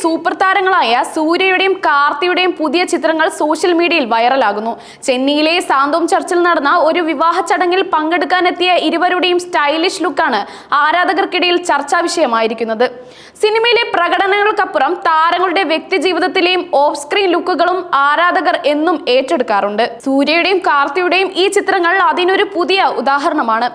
Super താരങ്ങളായ സൂര്യയുടെയും കാർത്തിയുടെയും പുതിയ ചിത്രങ്ങൾ സോഷ്യൽ മീഡിയയിൽ വൈറലാകുന്നു. ചെന്നൈയിലെ സാന്തോം ചർച്ചിൽ നടന്ന ഒരു വിവാഹ ചടങ്ങിൽ പങ്കെടുക്കാനെത്തിയ ഇരുവരുടെയും സ്റ്റൈലിഷ് ലുക്കാണ് ആരാധകർക്കിടയിൽ ചർച്ചാ വിഷയമായിരിക്കുന്നത്. സിനിമയിലെ പ്രകടനങ്ങൾക്കപ്പുറം താരങ്ങളുടെ വ്യക്തി ജീവിതത്തിലെയും ഓഫ് സ്ക്രീൻ ലുക്കുകളും ആരാധകർ എന്നും ഏറ്റെടുക്കാറുണ്ട്. സൂര്യയുടെയും കാർത്തിയുടെയും ഈ ചിത്രങ്ങൾ അതിനൊരു പുതിയ ഉദാഹരണമാണ്.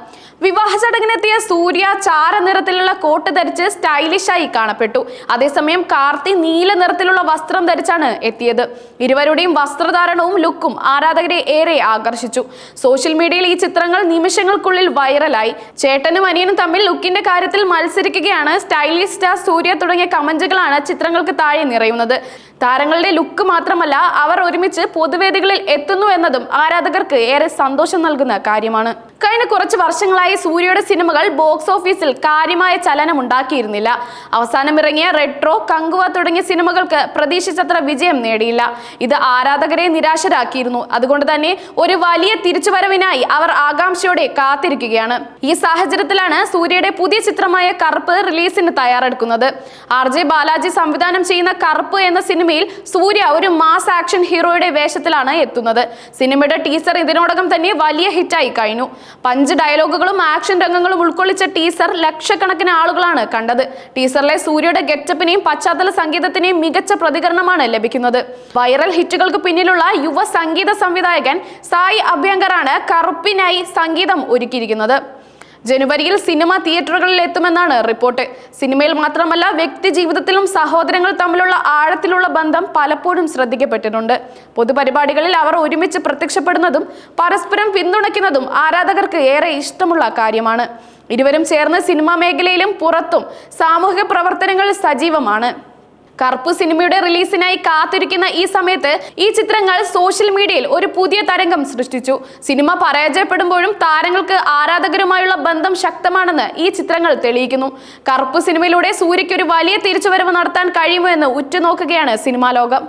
വിവാഹ ചടങ്ങിനെത്തിയ സൂര്യ ചാര നിറത്തിലുള്ള കോട്ട് ധരിച്ച് സ്റ്റൈലിഷായി കാണപ്പെട്ടു. അതേസമയം കാർത്തി നീല നിറത്തിലുള്ള വസ്ത്രം ധരിച്ചാണ് എത്തിയത്. ഇരുവരുടെയും വസ്ത്രധാരണവും ലുക്കും ആരാധകരെ ഏറെ ആകർഷിച്ചു. സോഷ്യൽ മീഡിയയിൽ ഈ ചിത്രങ്ങൾ നിമിഷങ്ങൾക്കുള്ളിൽ വൈറലായി. ചേട്ടനും അനിയനും തമ്മിൽ ലുക്കിന്റെ കാര്യത്തിൽ മത്സരിക്കുകയാണ്, സ്റ്റൈലിഷ് സ്റ്റാർ സൂര്യ തുടങ്ങിയ കമന്റുകളാണ് ചിത്രങ്ങൾക്ക് താഴെ നിറയുന്നത്. താരങ്ങളുടെ ലുക്ക് മാത്രമല്ല, അവർ ഒരുമിച്ച് പൊതുവേദികളിൽ എത്തുന്നു എന്നതും ആരാധകർക്ക് ഏറെ സന്തോഷം നൽകുന്ന കാര്യമാണ്. കഴിഞ്ഞ കുറച്ച് വർഷങ്ങളായി സൂര്യയുടെ സിനിമകൾ ബോക്സ് ഓഫീസിൽ കാര്യമായ ചലനം ഉണ്ടാക്കിയിരുന്നില്ല. അവസാനം ഇറങ്ങിയ റെട്രോ, കങ്കുവ തുടങ്ങിയ സിനിമകൾക്ക് പ്രതീക്ഷിച്ചത്ര വിജയം നേടിയില്ല. ഇത് ആരാധകരെ നിരാശരാക്കിയിരുന്നു. അതുകൊണ്ട് തന്നെ ഒരു വലിയ തിരിച്ചുവരവിനായി അവർ ആകാംക്ഷയോടെ കാത്തിരിക്കുകയാണ്. ഈ സാഹചര്യത്തിലാണ് സൂര്യയുടെ പുതിയ ചിത്രമായ കറുപ്പ് റിലീസിന് തയ്യാറെടുക്കുന്നത്. RJ ബാലാജി സംവിധാനം ചെയ്യുന്ന കറുപ്പ് എന്ന സിനിമയിൽ സൂര്യ ഒരു മാസ് ആക്ഷൻ ഹീറോയുടെ വേഷത്തിലാണ് എത്തുന്നത്. സിനിമയുടെ ടീസർ ഇതിനോടകം തന്നെ വലിയ ഹിറ്റായി കഴിഞ്ഞു. 5 ഡയലോഗുകളും ആക്ഷൻ രംഗങ്ങളും ഉൾക്കൊള്ളിച്ച ടീസർ ലക്ഷക്കണക്കിന് ആളുകളാണ് കണ്ടത്. ടീസറിലെ സൂര്യയുടെ ഗെറ്റപ്പിനെയും പശ്ചാത്തല സംഗീതത്തിനെയും മികച്ച പ്രതികരണമാണ് ലഭിക്കുന്നത്. വൈറൽ ഹിറ്റുകൾക്ക് പിന്നിലുള്ള യുവ സംഗീത സംവിധായകൻ സായി അഭ്യങ്കറാണ് കറുപ്പിനായി സംഗീതം ഒരുക്കിയിരിക്കുന്നത്. ജനുവരിയിൽ സിനിമ തിയേറ്ററുകളിൽ എത്തുമെന്നാണ് റിപ്പോർട്ട്. സിനിമയിൽ മാത്രമല്ല, വ്യക്തി ജീവിതത്തിലും സഹോദരങ്ങൾ തമ്മിലുള്ള ആഴത്തിലുള്ള ബന്ധം പലപ്പോഴും ശ്രദ്ധിക്കപ്പെട്ടിട്ടുണ്ട്. പൊതുപരിപാടികളിൽ അവർ ഒരുമിച്ച് പ്രത്യക്ഷപ്പെടുന്നതും പരസ്പരം പിന്തുണയ്ക്കുന്നതും ആരാധകർക്ക് ഏറെ ഇഷ്ടമുള്ള കാര്യമാണ്. ഇരുവരും ചേർന്ന് സിനിമാ മേഖലയിലും പുറത്തും സാമൂഹിക പ്രവർത്തനങ്ങളിൽ സജീവമാണ്. കറുപ്പ് സിനിമയുടെ റിലീസിനായി കാത്തിരിക്കുന്ന ഈ സമയത്ത് ഈ ചിത്രങ്ങൾ സോഷ്യൽ മീഡിയയിൽ ഒരു പുതിയ തരംഗം സൃഷ്ടിച്ചു. സിനിമ പരാജയപ്പെടുമ്പോഴും താരങ്ങൾക്ക് ആരാധകരുമായുള്ള ബന്ധം ശക്തമാണെന്ന് ഈ ചിത്രങ്ങൾ തെളിയിക്കുന്നു. കറുപ്പ് സിനിമയിലൂടെ സൂര്യയ്ക്ക് ഒരു വലിയ തിരിച്ചുവരവ് നടത്താൻ കഴിയുമോ എന്ന് ഉറ്റുനോക്കുകയാണ് സിനിമാ ലോകം.